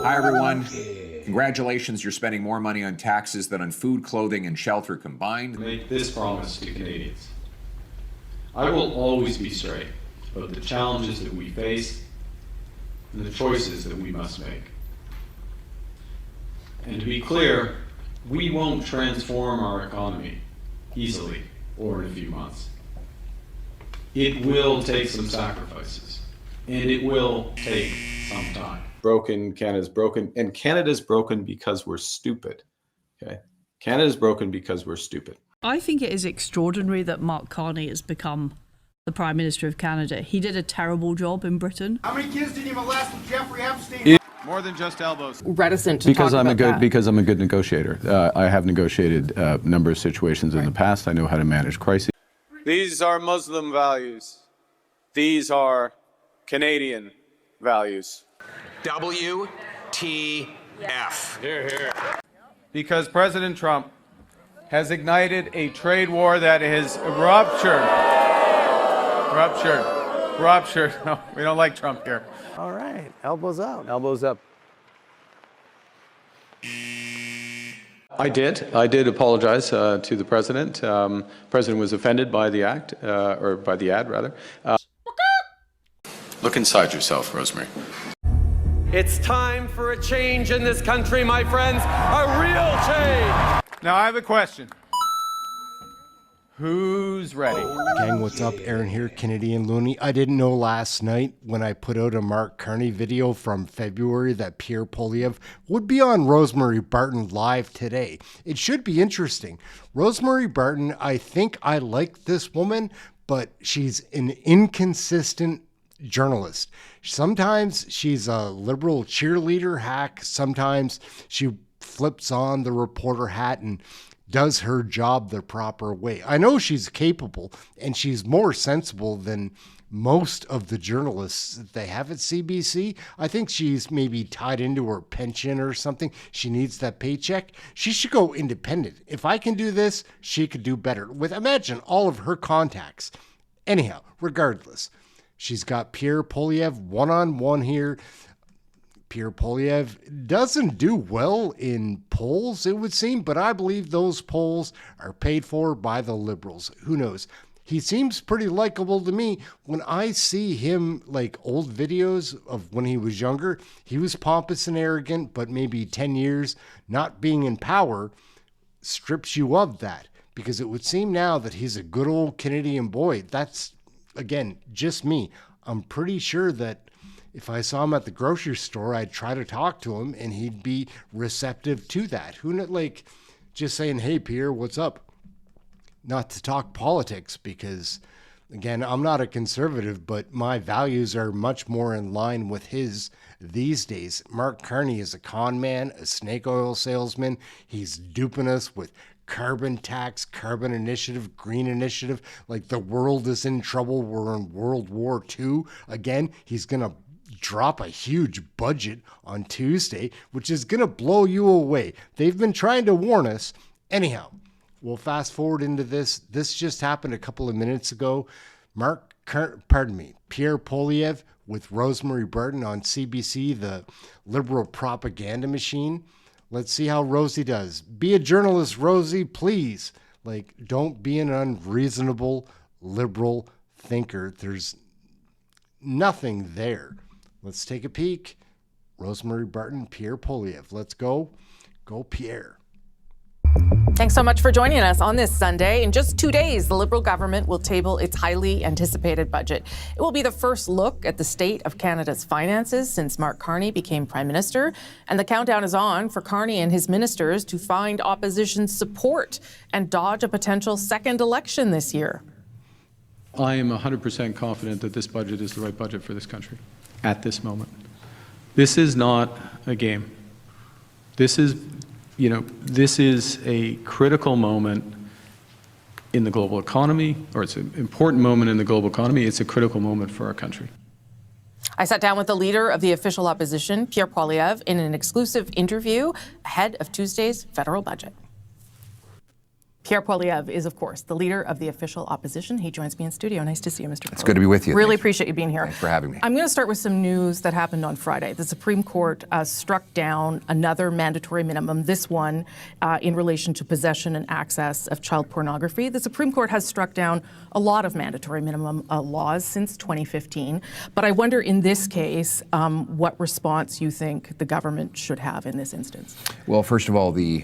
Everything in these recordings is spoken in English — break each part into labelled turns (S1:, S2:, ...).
S1: Hi, everyone. Congratulations, you're spending more money on taxes than on food, clothing, and shelter combined.
S2: Make this promise to Canadians. I will always be straight about the challenges that we face and the choices that we must make. And to be clear, we won't transform our economy easily or in a few months. It will take some sacrifices, and it will take some time.
S3: Broken, Canada's broken, and Canada's broken because we're stupid. Okay? Canada's broken because we're stupid.
S4: I think it is extraordinary that Mark Carney has become the Prime Minister of Canada. He did a terrible job in Britain.
S5: How many kids did you molest with Jeffrey Epstein?
S3: More than just elbows.
S6: Reticent to talk about that.
S7: Because I'm a good negotiator. I have negotiated a number of situations in the past. I know how to manage crises.
S3: These are Muslim values. These are Canadian values.
S8: WTF.
S3: Hear, hear. Because President Trump has ignited a trade war that is ruptured. No, we don't like Trump here.
S5: All right, elbows up.
S3: Elbows up. I did apologize to the president. President was offended by the act, or by the ad, rather.
S7: Look inside yourself, Rosemary.
S8: It's time for a change in this country, my friends. A real change.
S3: Now I have a question. Who's ready?
S9: Gang, what's up? Aaron here, Canadian Looney. I didn't know last night when I put out a Mark Carney video from February that Pierre Poilievre would be on Rosemary Barton live today. It should be interesting. Rosemary Barton, I think I like this woman, but she's an inconsistent journalist. Sometimes she's a liberal cheerleader hack. Sometimes she flips on the reporter hat and does her job the proper way. I know she's capable and she's more sensible than most of the journalists that they have at CBC. I think she's maybe tied into her pension or something. She needs that paycheck. She should go independent. If I can do this, she could do better. Imagine all of her contacts. Anyhow, regardless, she's got Pierre Poilievre one-on-one here. Pierre Poilievre doesn't do well in polls, it would seem, but I believe those polls are paid for by the Liberals. Who knows? He seems pretty likable to me. When I see him, like old videos of when he was younger, he was pompous and arrogant, but maybe 10 years not being in power strips you of that, because it would seem now that he's a good old Canadian boy. That's, again, just me. I'm pretty sure that if I saw him at the grocery store, I'd try to talk to him and he'd be receptive to that. Who not like just saying, hey, Pierre, what's up? Not to talk politics because, again, I'm not a conservative, but my values are much more in line with his these days. Mark Carney is a con man, a snake oil salesman. He's duping us with carbon tax, carbon initiative, green initiative. Like the world is in trouble. We're in World War II. Again, he's going to drop a huge budget on Tuesday, which is going to blow you away. They've been trying to warn us. Anyhow, we'll fast forward into this. This just happened a couple of minutes ago. Pierre Poilievre with Rosemary Barton on CBC, the liberal propaganda machine. Let's see how Rosie does. Be a journalist, Rosie, please. Like, don't be an unreasonable liberal thinker. There's nothing there. Let's take a peek. Rosemary Barton, Pierre Poilievre. Let's go. Go, Pierre.
S6: Thanks so much for joining us on this Sunday. In just 2 days, the Liberal government will table its highly anticipated budget. It will be the first look at the state of Canada's finances since Mark Carney became Prime Minister. And the countdown is on for Carney and his ministers to find opposition support and dodge a potential second election this year.
S2: I am 100% confident that this budget is the right budget for this country at this moment. This is not a game. This is a critical moment in the global economy, or it's an important moment in the global economy. It's a critical moment for our country.
S6: I sat down with the leader of the official opposition, Pierre Poilievre, in an exclusive interview ahead of Tuesday's federal budget. Pierre Poilievre is, of course, the leader of the official opposition. He joins me in studio. Nice to see you, Mr. Poilievre.
S1: It's good to be with you.
S6: Really
S1: Thanks.
S6: appreciate you being here.
S1: Thanks for having me.
S6: I'm going to start with some news that happened on Friday. The Supreme Court struck down another mandatory minimum, this one in relation to possession and access of child pornography. The Supreme Court has struck down a lot of mandatory minimum laws since 2015. But I wonder, in this case, what response you think the government should have in this instance?
S1: Well, first of all, the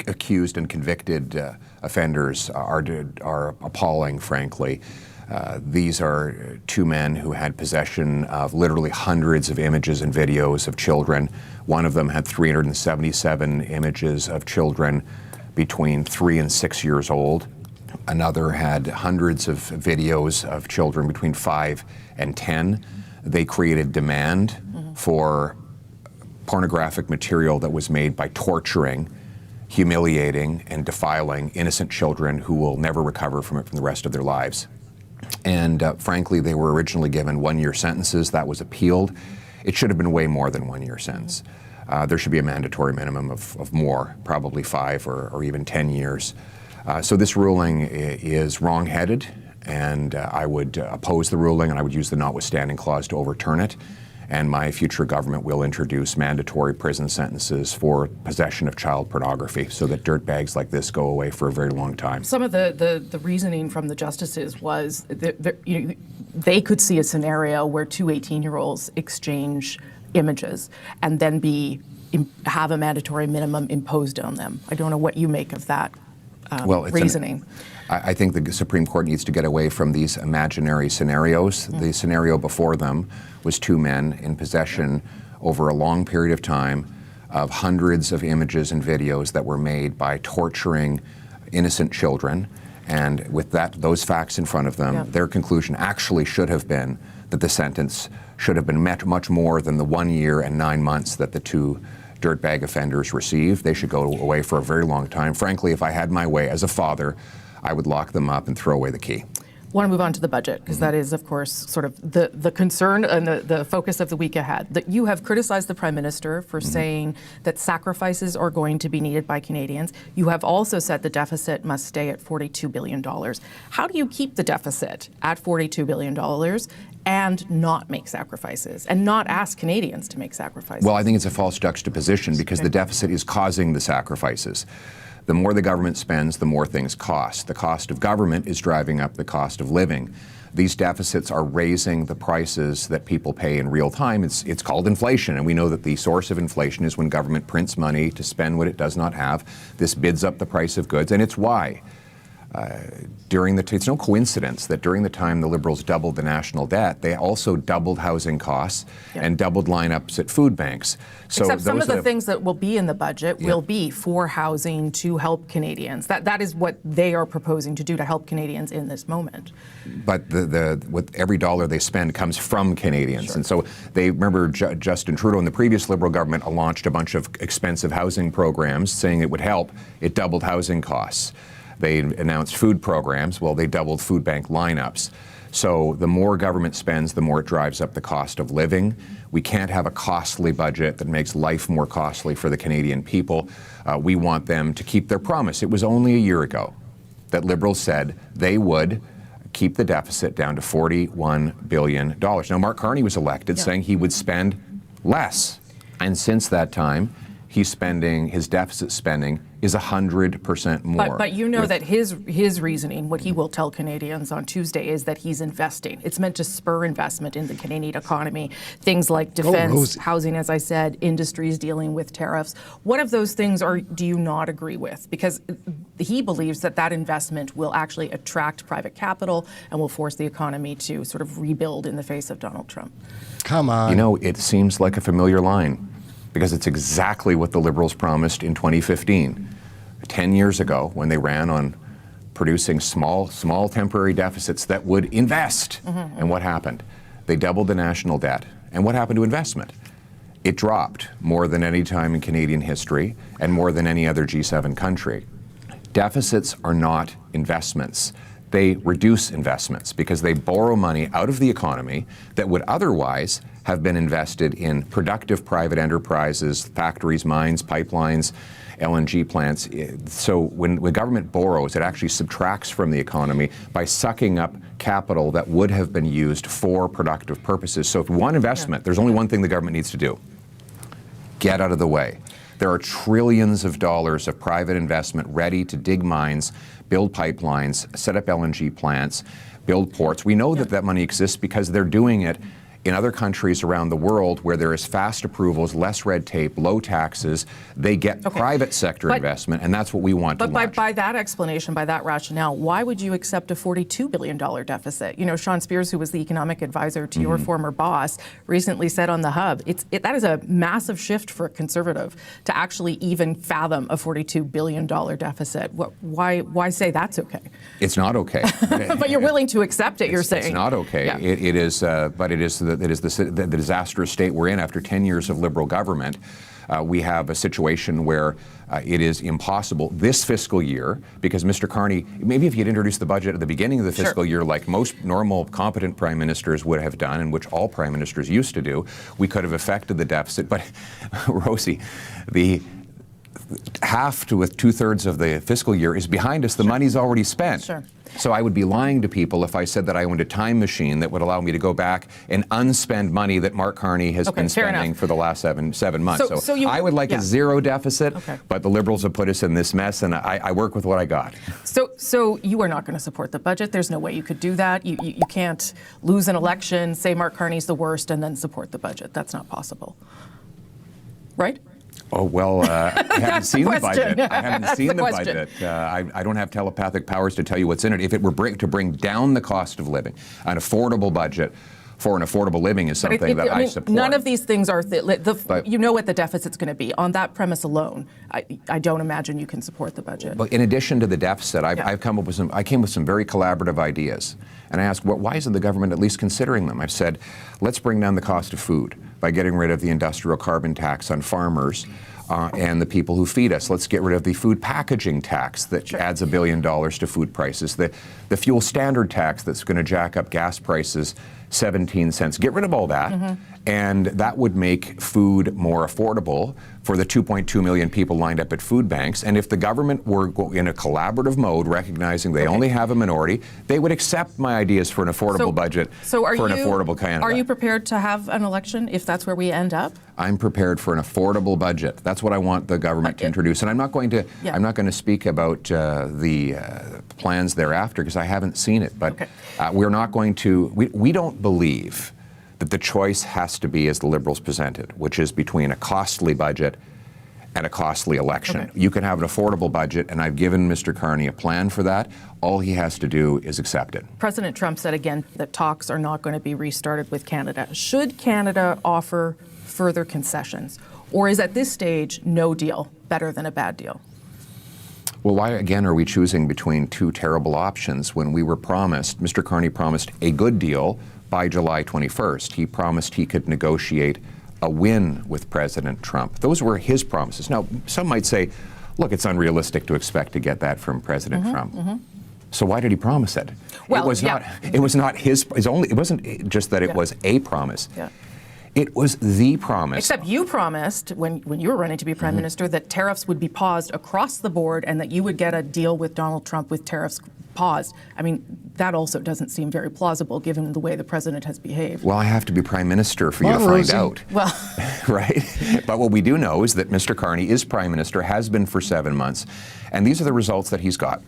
S1: accused and convicted offenders are appalling, frankly. These are two men who had possession of literally hundreds of images and videos of children. One of them had 377 images of children between 3 and 6 years old. Another had hundreds of videos of children between 5 and 10. They created demand for pornographic material that was made by torturing, humiliating, and defiling innocent children who will never recover from it from the rest of their lives. And frankly, they were originally given 1-year sentences. That was appealed. It should have been way more than 1 year sentence. There should be a mandatory minimum of more, probably 5 or even 10 years. So this ruling is wrong-headed, and I would oppose the ruling, and I would use the notwithstanding clause to overturn it. And my future government will introduce mandatory prison sentences for possession of child pornography so that dirtbags like this go away for a very long time.
S6: Some of the reasoning from the justices was that they could see a scenario where two 18-year-olds exchange images and then have a mandatory minimum imposed on them. I don't know what you make of that reasoning.
S1: I think the Supreme Court needs to get away from these imaginary scenarios. The scenario before them was two men in possession over a long period of time of hundreds of images and videos that were made by torturing innocent children. And with those facts in front of them, their conclusion actually should have been that the sentence should have been much more than the 1 year and 9 months that the two dirtbag offenders received. They should go away for a very long time. Frankly, if I had my way as a father, I would lock them up and throw away the key.
S6: I want to move on to the budget, because that is, of course, sort of the concern and the focus of the week ahead. That you have criticized the Prime Minister for saying that sacrifices are going to be needed by Canadians. You have also said the deficit must stay at $42 billion. How do you keep the deficit at $42 billion and not make sacrifices and not ask Canadians to make sacrifices?
S1: Well, I think it's a false juxtaposition because the deficit is causing the sacrifices. The more the government spends, the more things cost. The cost of government is driving up the cost of living. These deficits are raising the prices that people pay in real time. It's called inflation, and we know that the source of inflation is when government prints money to spend what it does not have. This bids up the price of goods, and it's why. It's no coincidence that during the time the Liberals doubled the national debt, they also doubled housing costs and doubled lineups at food banks. So
S6: except some of the things that will be in the budget will be for housing to help Canadians. That is what they are proposing to do to help Canadians in this moment.
S1: But with every dollar they spend comes from Canadians. And so they remember Justin Trudeau and the previous Liberal government launched a bunch of expensive housing programs saying it would help. It doubled housing costs. They announced food programs. Well, they doubled food bank lineups. So the more government spends, the more it drives up the cost of living. We can't have a costly budget that makes life more costly for the Canadian people. We want them to keep their promise. It was only a year ago that Liberals said they would keep the deficit down to $41 billion. Now, Mark Carney was elected saying he would spend less. And since that time, his deficit spending is 100% more.
S6: But you know that his reasoning, what he will tell Canadians on Tuesday, is that he's investing. It's meant to spur investment in the Canadian economy. Things like defense, housing, as I said, industries dealing with tariffs. What of those things do you not agree with? Because he believes that investment will actually attract private capital and will force the economy to sort of rebuild in the face of Donald Trump.
S9: Come on.
S1: You know, it seems like a familiar line, because it's exactly what the Liberals promised in 2015, 10 years ago, when they ran on producing small temporary deficits that would invest. And what happened? They doubled the national debt. And what happened to investment? It dropped more than any time in Canadian history and more than any other G7 country. Deficits are not investments. they reduce investments because they borrow money out of the economy that would otherwise have been invested in productive private enterprises, factories, mines, pipelines, LNG plants. So when government borrows, it actually subtracts from the economy by sucking up capital that would have been used for productive purposes. So if we want investment, there's only one thing the government needs to do: get out of the way. There are trillions of dollars of private investment ready to dig mines, build pipelines, set up LNG plants, build ports. We know that that money exists because they're doing it in other countries around the world where there is fast approvals, less red tape, low taxes. They get private sector investment, and that's what we want to launch.
S6: But by that explanation, by that rationale, why would you accept a $42 billion deficit? You know, Sean Spears, who was the economic advisor to your former boss, recently said on The Hub, that is a massive shift for a conservative to actually even fathom a $42 billion deficit. Why say that's okay?
S1: It's not okay.
S6: But you're willing to accept it, you're saying.
S1: It's not okay.
S6: Yeah.
S1: It is, but it is the disastrous state we're in after 10 years of Liberal government. We have a situation where it is impossible this fiscal year, because Mr. Carney, maybe if he had introduced the budget at the beginning of the fiscal year like most normal, competent prime ministers would have done, and which all prime ministers used to do, we could have affected the deficit. But, Rosie, the half to with 2/3 of the fiscal year is behind us. The money's already spent. So I would be lying to people if I said that I owned a time machine that would allow me to go back and unspend money that Mark Carney has been spending for the last seven months. So I would like a zero deficit, but the Liberals have put us in this mess, and I work with what I got.
S6: So you are not going to support the budget. There's no way you could do that. You can't lose an election, say Mark Carney's the worst, and then support the budget. That's not possible. Right?
S1: Oh, well, I haven't seen the budget. I haven't seen the budget. I don't have telepathic powers to tell you what's in it. If it were to bring down the cost of living, an affordable budget for an affordable living is something that I support.
S6: None of these things are, you know what the deficit's going to be. On that premise alone, I don't imagine you can support the budget.
S1: But in addition to the deficit, I came up with some very collaborative ideas. And I asked, why isn't the government at least considering them? I've said, let's bring down the cost of food by getting rid of the industrial carbon tax on farmers and the people who feed us. Let's get rid of the food packaging tax that adds $1 billion to food prices. The fuel standard tax that's going to jack up gas prices 17 cents. Get rid of all that, and that would make food more affordable for the 2.2 million people lined up at food banks. And if the government were in a collaborative mode, recognizing they only have a minority, they would accept my ideas for an affordable budget for an affordable Canada.
S6: Are you prepared to have an election if that's where we end up?
S1: I'm prepared for an affordable budget. That's what I want the government to introduce. And I'm not going to speak about the plans thereafter because I haven't seen it. But we're not going to. We don't believe that the choice has to be as the Liberals presented, which is between a costly budget and a costly election. You can have an affordable budget, and I've given Mr. Carney a plan for that. All he has to do is accept it.
S6: President Trump said again that talks are not going to be restarted with Canada. Should Canada offer further concessions, or is at this stage no deal better than a bad deal?
S1: Well, why again are we choosing between two terrible options when we were promised, Mr. Carney promised a good deal by July 21st. He promised he could negotiate a win with President Trump. Those were his promises. Now, some might say, look, it's unrealistic to expect to get that from President Trump. So why did he promise it?
S6: Well,
S1: it was not his only, it wasn't just that it was a promise. It was the promise.
S6: Except you promised, when you were running to be Prime Minister, that tariffs would be paused across the board and that you would get a deal with Donald Trump with tariffs paused. I mean, that also doesn't seem very plausible given the way the President has behaved.
S1: Well, I have to be Prime Minister for you to find out.
S6: Well,
S1: right? But what we do know is that Mr. Carney is Prime Minister, has been for 7 months, and these are the results that he's got.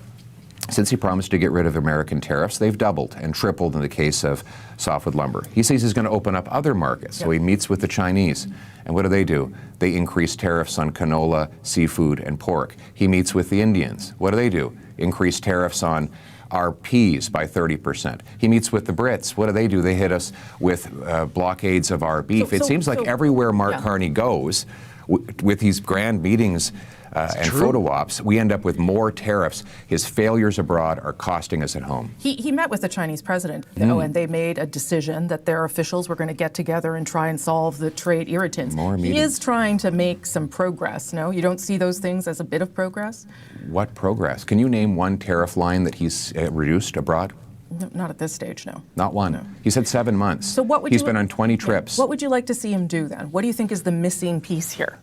S1: Since he promised to get rid of American tariffs, they've doubled and tripled in the case of softwood lumber. He says he's going to open up other markets, so he meets with the Chinese. And what do? They increase tariffs on canola, seafood, and pork. He meets with the Indians. What do? Increase tariffs on our peas by 30%. He meets with the Brits. What do? They hit us with blockades of our beef. It seems like everywhere Mark Carney goes, With these grand meetings and photo ops, we end up with more tariffs. His failures abroad are costing us at home.
S6: He met with the Chinese president, though, and they made a decision that their officials were going to get together and try and solve the trade irritants.
S1: More
S6: He
S1: meetings.
S6: is trying to make some progress, no? You don't see those things as a bit of progress?
S1: What progress? Can you name one tariff line that he's reduced abroad?
S6: No, not at this stage, no.
S1: Not one.
S6: No.
S1: He said 7 months.
S6: So what would
S1: He's
S6: you
S1: been
S6: li-
S1: on 20 trips.
S6: What would you like to see him do then? What do you think is the missing piece here?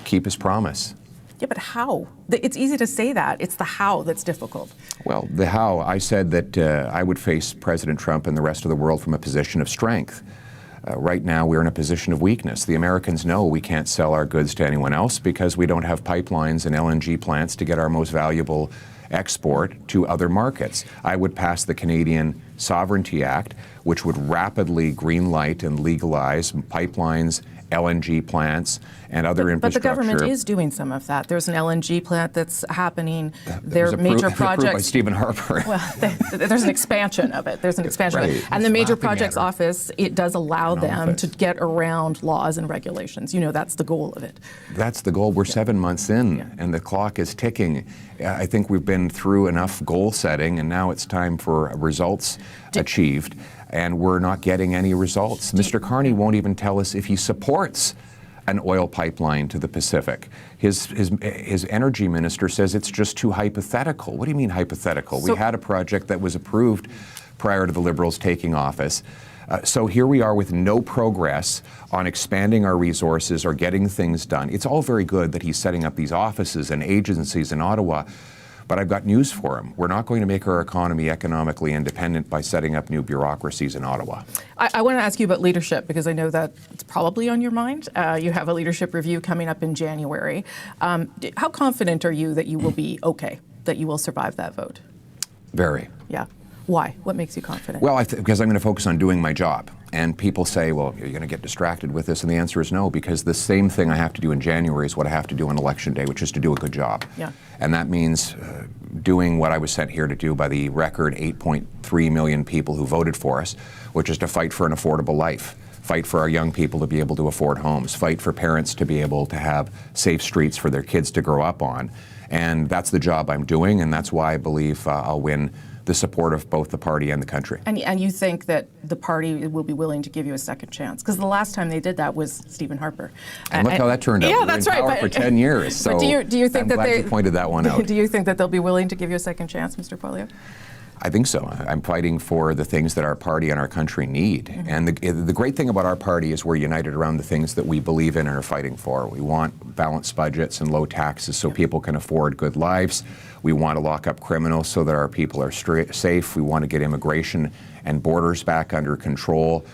S1: Keep his promise.
S6: Yeah, but how? It's easy to say that. It's the how that's difficult.
S1: Well, the how, I said that I would face President Trump and the rest of the world from a position of strength. Right now, we're in a position of weakness. The Americans know we can't sell our goods to anyone else because we don't have pipelines and LNG plants to get our most valuable export to other markets. I would pass the Canadian Sovereignty Act, which would rapidly greenlight and legalize pipelines, LNG plants, and other
S6: But the
S1: infrastructure.
S6: government is doing some of that. There's an LNG plant that's happening.
S1: There
S6: There are major
S1: approved by
S6: projects.
S1: Stephen Harper.
S6: Well, there's an expansion of it. There's an expansion of it.
S1: Right.
S6: And the Major
S1: Laughing at
S6: Projects
S1: her.
S6: Office, it does allow them
S1: office.
S6: to get around laws and regulations. You know, that's the goal of it.
S1: That's the goal. We're 7 months in, and the clock is ticking. I think we've been through enough goal setting, and now it's time for results achieved, and we're not getting any results. Mr. Carney won't even tell us if he supports an oil pipeline to the Pacific. His energy minister says it's just too hypothetical. What do you mean hypothetical? We had a project that was approved prior to the Liberals taking office. So here we are with no progress on expanding our resources or getting things done. It's all very good that he's setting up these offices and agencies in Ottawa, but I've got news for him. We're not going to make our economy economically independent by setting up new bureaucracies in Ottawa.
S6: I want to ask you about leadership because I know that it's probably on your mind. You have a leadership review coming up in January. How confident are you that you will be okay, that you will survive that vote?
S1: Very.
S6: Yeah. Why? What makes you confident?
S1: Well, because I'm going to focus on doing my job. And people say, well, you're going to get distracted with this. And the answer is no, because the same thing I have to do in January is what I have to do on Election Day, which is to do a good job.
S6: Yeah.
S1: And that means doing what I was sent here to do by the record 8.3 million people who voted for us, which is to fight for an affordable life. Fight for our young people to be able to afford homes. Fight for parents to be able to have safe streets for their kids to grow up on. And that's the job I'm doing, and that's why I believe I'll win the support of both the party and the country.
S6: And you think that the party will be willing to give you a second chance? Because the last time they did that was Stephen Harper.
S1: And look how that turned out.
S6: Yeah,
S1: We were
S6: that's
S1: in
S6: right.
S1: power for 10 years. So
S6: But do you think
S1: I'm
S6: that
S1: glad
S6: they
S1: you pointed that one out.
S6: Do you think that they'll be willing to give you a second chance, Mr. Poilievre?
S1: I think so. I'm fighting for the things that our party and our country need.
S6: Mm-hmm.
S1: And the great thing about our party is we're united around the things that we believe in and are fighting for. We want balanced budgets and low taxes so people can afford good lives. We want to lock up criminals so that our people are safe. We want to get immigration and borders back under control.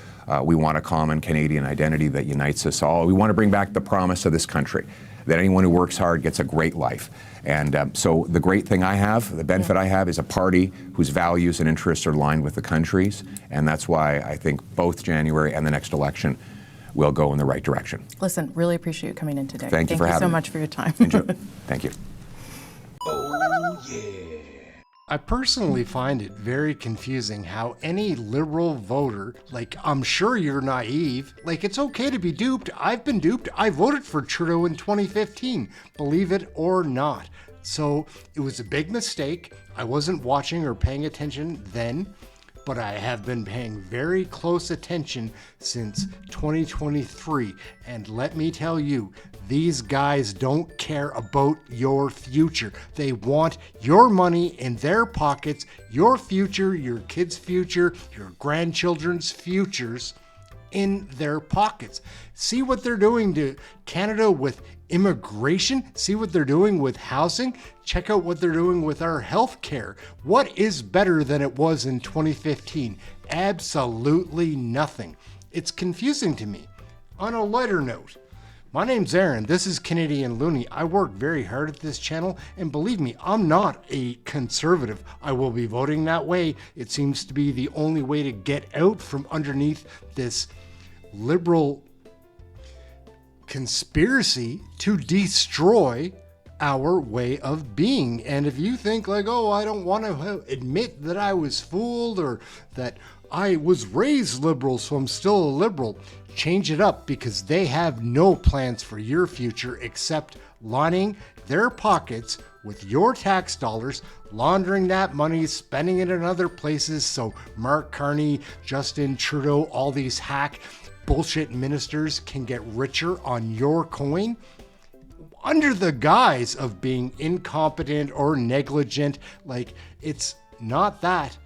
S1: We want a common Canadian identity that unites us all. We want to bring back the promise of this country, that anyone who works hard gets a great life. And so the great thing I have, the benefit I have, is a party whose values and interests are aligned with the country's. And that's why I think both January and the next election will go in the right direction.
S6: Listen, really appreciate you coming in today.
S1: Thank you for having
S6: so
S1: me.
S6: much for your time.
S1: Enjoy. Thank you.
S9: I personally find it very confusing how any liberal voter, like, I'm sure you're naive, like, it's okay to be duped. I've been duped. I voted for Trudeau in 2015, believe it or not. So it was a big mistake. I wasn't watching or paying attention then, but I have been paying very close attention since 2023. And let me tell you, these guys don't care about your future. They want your money in their pockets, your future, your kids' future, your grandchildren's futures in their pockets. See what they're doing to Canada with immigration. See what they're doing with housing. Check out what they're doing with our health care. What is better than it was in 2015? Absolutely nothing. It's confusing to me. On a lighter note, my name's Aaron. This is Canadian Loony. I work very hard at this channel, and believe me, I'm not a conservative. I will be voting that way. It seems to be the only way to get out from underneath this liberal conspiracy to destroy our way of being. And if you think like, oh, I don't want to admit that I was fooled or that I was raised liberal, so I'm still a liberal, change it up, because they have no plans for your future except lining their pockets with your tax dollars, laundering that money, spending it in other places. So Mark Carney, Justin Trudeau, all these hack bullshit ministers can get richer on your coin under the guise of being incompetent or negligent. Like, it's not that.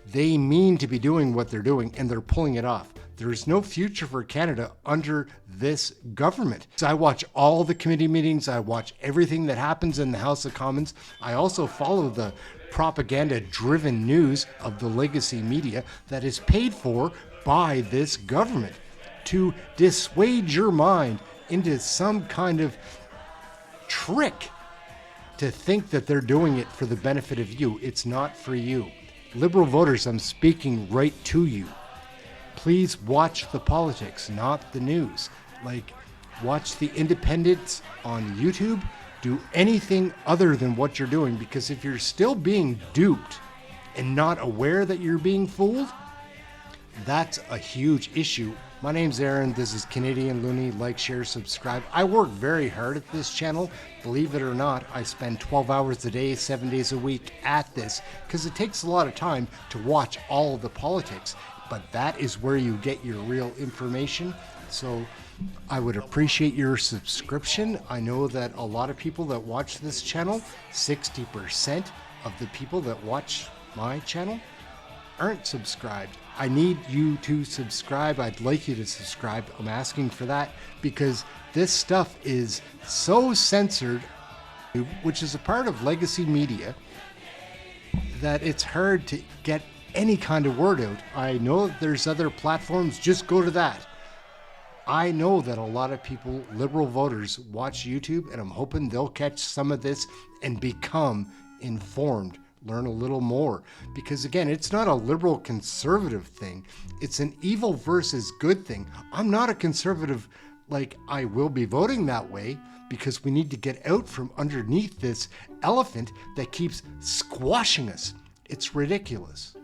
S9: They mean to be doing what they're doing, and they're pulling it off. There's no future for Canada under this government. So I watch all the committee meetings. I watch everything that happens in the House of Commons. I also follow the propaganda-driven news of the legacy media that is paid for by this government to dissuade your mind into some kind of trick to think that they're doing it for the benefit of you. It's not for you. Liberal voters, I'm speaking right to you. Please watch the politics, not the news. Like, watch the independents on YouTube. Do anything other than what you're doing, because if you're still being duped and not aware that you're being fooled, that's a huge issue. My name's Aaron. This is Canadian Loony. Like, share, subscribe. I work very hard at this channel. Believe it or not, I spend 12 hours a day, 7 days a week at this, because it takes a lot of time to watch all of the politics. But that is where you get your real information. So I would appreciate your subscription. I know that a lot of people that watch this channel, 60% of the people that watch my channel aren't subscribed. I need you to subscribe. I'd like you to subscribe. I'm asking for that because this stuff is so censored, which is a part of legacy media, that it's hard to get any kind of word out. I know that there's other platforms, just go to that. I know that a lot of people, liberal voters, watch YouTube, and I'm hoping they'll catch some of this and become informed, learn a little more. Because again, it's not a liberal conservative thing. It's an evil versus good thing. I'm not a conservative, like I will be voting that way, because we need to get out from underneath this elephant that keeps squashing us. It's ridiculous.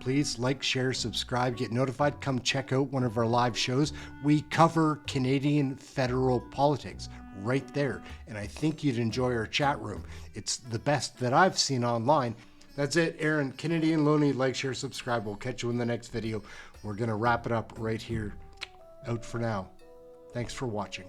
S9: Please like, share, subscribe, get notified. Come check out one of our live shows. We cover Canadian federal politics right there. And I think you'd enjoy our chat room. It's the best that I've seen online. That's it, Aaron, Canadian Loony. Like, share, subscribe. We'll catch you in the next video. We're going to wrap it up right here. Out for now. Thanks for watching.